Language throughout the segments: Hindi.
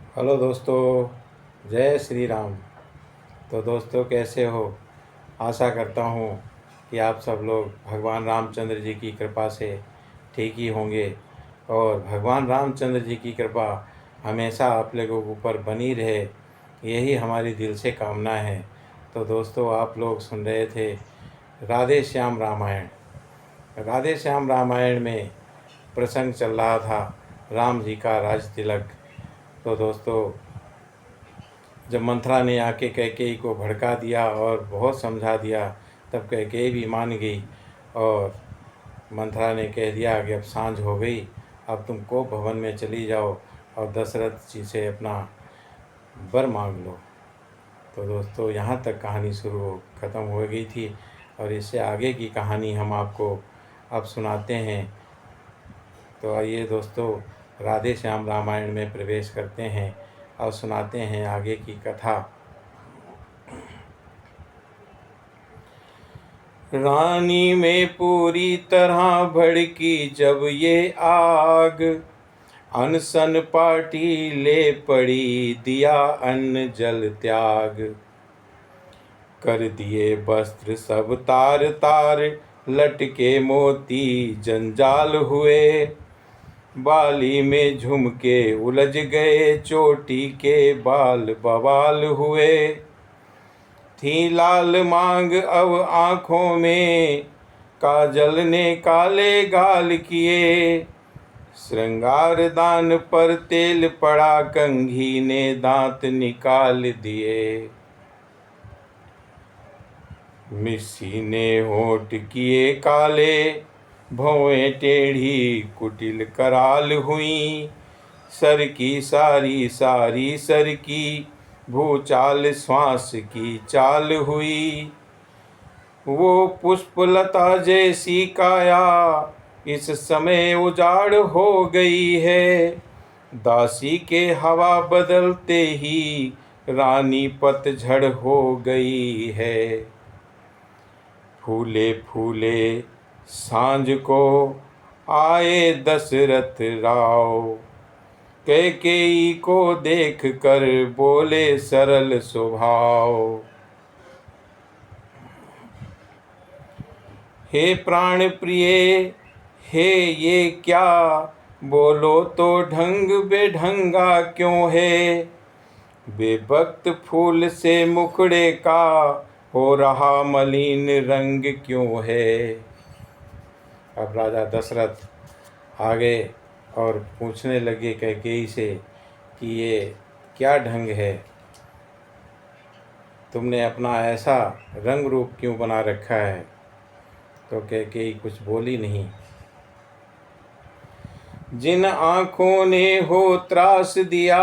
हेलो दोस्तों, जय श्री राम। तो दोस्तों, कैसे हो? आशा करता हूँ कि आप सब लोग भगवान रामचंद्र जी की कृपा से ठीक ही होंगे और भगवान रामचंद्र जी की कृपा हमेशा आप लोगों के ऊपर बनी रहे, यही हमारी दिल से कामना है। तो दोस्तों, आप लोग सुन रहे थे राधे श्याम रामायण। राधे श्याम रामायण में प्रसंग चल रहा था राम जी का राज तिलक। तो दोस्तों, जब मंथरा ने आके कैकेयी को भड़का दिया और बहुत समझा दिया, तब कैकेयी भी मान गई और मंथरा ने कह दिया कि अब सांझ हो गई, अब तुम कोप भवन में चली जाओ और दशरथ जी से अपना वर मांग लो। तो दोस्तों, यहाँ तक कहानी ख़त्म हो गई थी और इससे आगे की कहानी हम आपको अब सुनाते हैं। तो आइए दोस्तों, राधे श्याम रामायण में प्रवेश करते हैं और सुनाते हैं आगे की कथा। रानी में पूरी तरह भड़की जब ये आग, अनशन पाटी ले पड़ी, दिया अन्न जल त्याग। कर दिए वस्त्र सब तार तार, लटके मोती जंजाल हुए। बाली में झुमके उलझ गए, चोटी के बाल बवाल हुए। थी लाल मांग अब आँखों में, काजल ने काले गाल किए। श्रृंगार दान पर तेल पड़ा, कंघी ने दांत निकाल दिए। मिस्सी ने होठ किए काले, भौएं टेढ़ी कुटिल कराल हुई। सर की सारी सारी सर की, भूचाल श्वास की चाल हुई। वो पुष्पलता जैसी काया, इस समय उजाड़ हो गई है। दासी के हवा बदलते ही, रानी पतझड़ हो गई है। फूले फूले सांझ को आए दशरथ राव, कैकेयी को देख कर बोले सरल स्वभाव। हे प्राण प्रिय, हे ये क्या, बोलो तो ढंग बेढंगा क्यों है। बेवक्त फूल से मुखड़े का, हो रहा मलिन रंग क्यों है। अब राजा दशरथ आ गए और पूछने लगे कैकेयी से कि ये क्या ढंग है, तुमने अपना ऐसा रंग रूप क्यों बना रखा है। तो कैकेयी कुछ बोली नहीं। जिन आँखों ने हो त्रास दिया,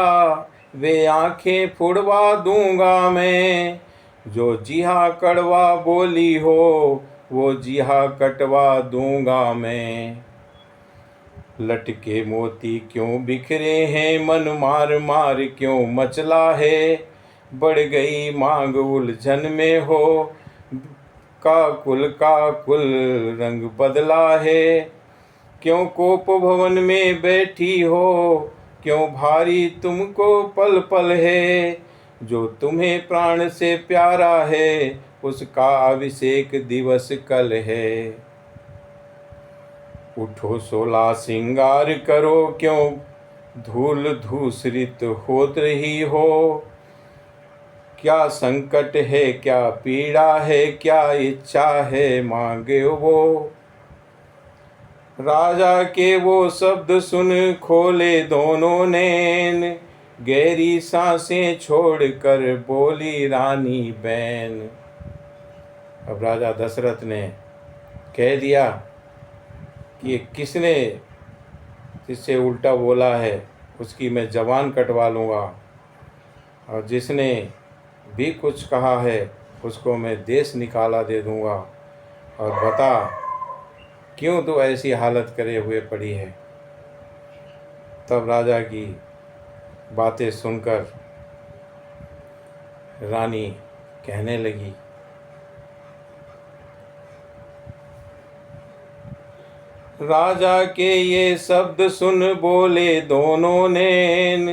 वे आँखें फुड़वा दूंगा मैं। जो जिहा कड़वा बोली हो, वो जिहा कटवा दूंगा मैं। लटके मोती क्यों बिखरे हैं, मन मार मार क्यों मचला है। बढ़ गई मांग उलझन में हो, का कुल रंग बदला है। क्यों कोप भवन में बैठी हो, क्यों भारी तुमको पल पल है। जो तुम्हें प्राण से प्यारा है, उसका अभिषेक दिवस कल है। उठो सोला सिंगार करो, क्यों धूल धूसरित होत रही हो। क्या संकट है, क्या पीड़ा है, क्या इच्छा है, मांगे वो। राजा के वो शब्द सुन खोले दोनों नैन, गहरी सांसें छोड़कर बोली रानी बैन। अब राजा दशरथ ने कह दिया कि किसने जिससे उल्टा बोला है, उसकी मैं ज़बान कटवा लूँगा, और जिसने भी कुछ कहा है उसको मैं देश निकाला दे दूँगा। और बता, क्यों तो ऐसी हालत करे हुए पड़ी है। तब राजा की बातें सुनकर रानी कहने लगी, राजा के ये शब्द सुन बोले दोनों नैन,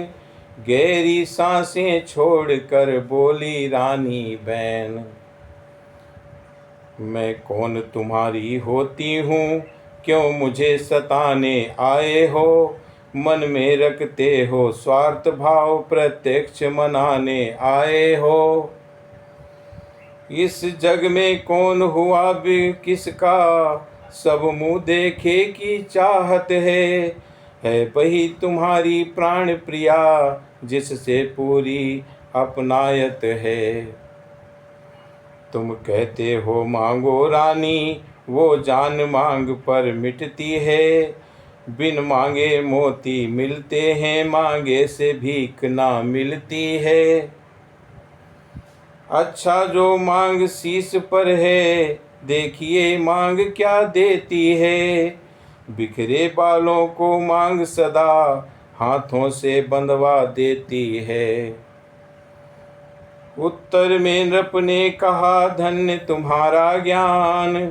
गहरी सांसें छोड़कर बोली रानी बैन, मैं कौन तुम्हारी होती हूँ, क्यों मुझे सताने आए हो। मन में रखते हो स्वार्थ भाव, प्रत्यक्ष मनाने आए हो। इस जग में कौन हुआ भी किसका, सब मुँह देखे की चाहत है वही तुम्हारी प्राण प्रिया, जिससे पूरी अपनायत है। तुम कहते हो मांगो रानी, वो जान मांग पर मिटती है। बिन मांगे मोती मिलते हैं, मांगे से भीख ना मिलती है। अच्छा जो मांग शीश पर है, देखिए मांग क्या देती है। बिखरे बालों को मांग सदा हाथों से बंधवा देती है। उत्तर में नृप ने कहा, धन्य तुम्हारा ज्ञान,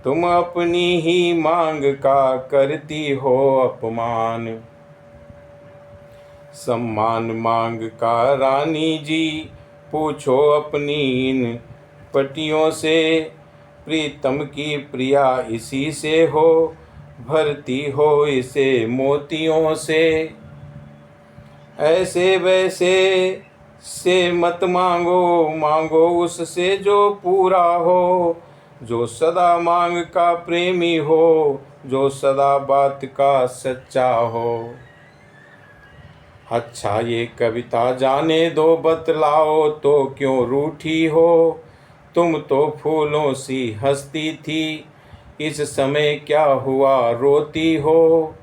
तुम अपनी ही मांग का करती हो अपमान। सम्मान मांग का रानी जी, पूछो अपनी इन पटियों से। प्रीतम की प्रिया इसी से हो, भरती हो इसे मोतियों से। ऐसे वैसे से मत मांगो, मांगो उससे जो पूरा हो। जो सदा मांग का प्रेमी हो, जो सदा बात का सच्चा हो। अच्छा ये कविता जाने दो, बतलाओ तो क्यों रूठी हो। तुम तो फूलों सी हंसती थी, इस समय क्या हुआ रोती हो।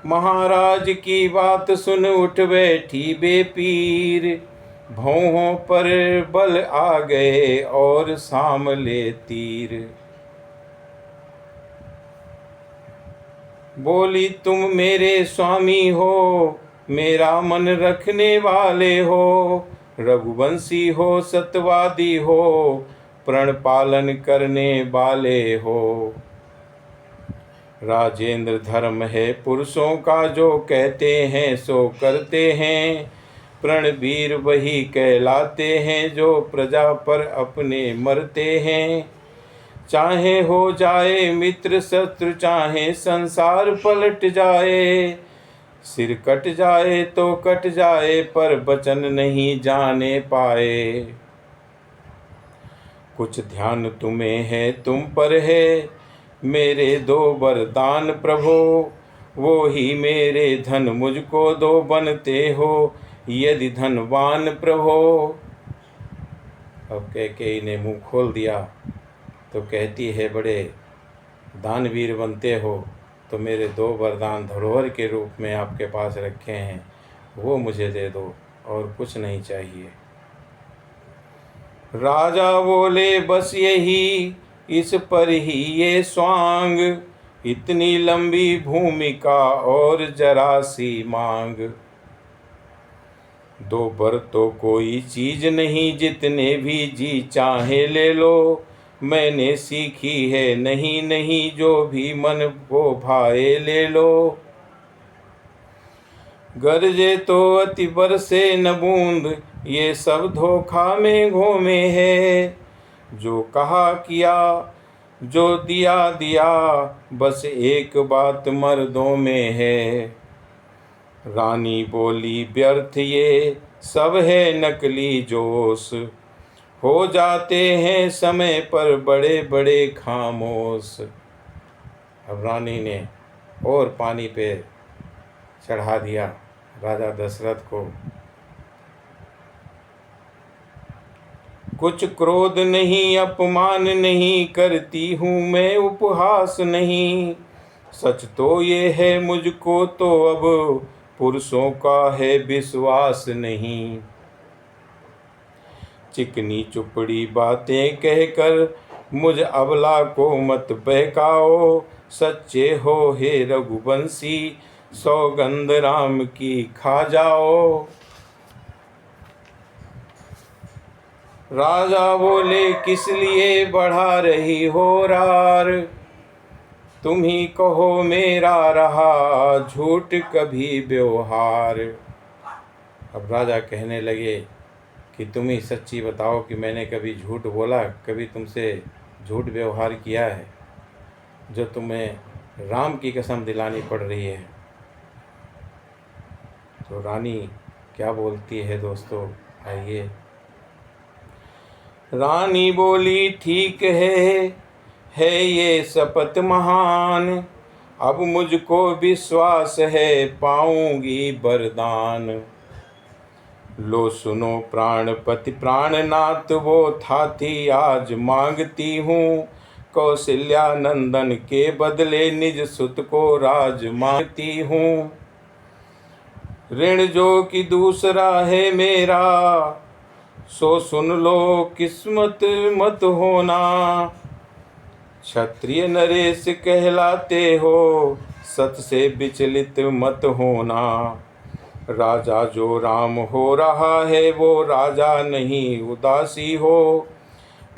महाराज की बात सुन उठ बैठी बेपीर, भौहों पर बल आ गए और सामले तीर। बोली तुम मेरे स्वामी हो, मेरा मन रखने वाले हो। रघुवंशी हो सत्यवादी हो, प्रण पालन करने वाले हो। राजेंद्र धर्म है पुरुषों का, जो कहते हैं सो करते हैं। प्रणवीर वही कहलाते हैं, जो प्रजा पर अपने मरते हैं। चाहे हो जाए मित्र शत्रु, चाहे संसार पलट जाए। सिर कट जाए तो कट जाए, पर वचन नहीं जाने पाए। कुछ ध्यान तुम्हें है तुम पर है, मेरे दो वरदान प्रभो। वो ही मेरे धन मुझको दो, बनते हो यदि धनवान प्रभो। अब कैकेयी ने मुंह खोल दिया तो कहती है, बड़े दानवीर बनते हो तो मेरे दो वरदान धरोहर के रूप में आपके पास रखे हैं, वो मुझे दे दो और कुछ नहीं चाहिए। राजा बोले बस यही, इस पर ही ये स्वांग। इतनी लंबी भूमिका और जरा सी मांग। दो बर तो कोई चीज नहीं, जितने भी जी चाहे ले लो। मैंने सीखी है नहीं नहीं, जो भी मन को भाए ले लो। गरजे तो अति बरसे न बूंद, ये सब धोखा में घूमे है। जो कहा किया, जो दिया दिया, बस एक बात मर्दों में है। रानी बोली व्यर्थ ये सब है नकली जोश, हो जाते हैं समय पर बड़े बड़े खामोश। अब रानी ने और पानी पे चढ़ा दिया राजा दशरथ को। कुछ क्रोध नहीं, अपमान नहीं, करती हूँ मैं उपहास नहीं। सच तो ये है मुझको तो अब पुरुषों का है विश्वास नहीं। चिकनी चुपड़ी बातें कहकर मुझ अबला को मत बहकाओ। सच्चे हो हे रघुवंशी, सौगंध राम की खा जाओ। राजा बोले किस लिए बढ़ा रही हो रार, तुम ही कहो मेरा रहा झूठ कभी व्यवहार। अब राजा कहने लगे कि तुम ही सच्ची बताओ कि मैंने कभी झूठ बोला, कभी तुमसे झूठ व्यवहार किया है, जो तुम्हें राम की कसम दिलानी पड़ रही है। तो रानी क्या बोलती है दोस्तों, आइए। रानी बोली, ठीक है ये शपथ महान, अब मुझको विश्वास है पाऊंगी वरदान। लो सुनो प्राणपति प्राणनाथ, वो थाती आज मांगती हूँ, कौशल्या नंदन के बदले निज सुत को राज मांगती हूँ। ऋण जो कि दूसरा है मेरा, सो सुन लो किस्मत मत होना। क्षत्रिय नरेश कहलाते हो, सत से विचलित मत होना। राजा जो राम हो रहा है, वो राजा नहीं उदासी हो।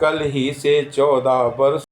कल ही से 14 वर्ष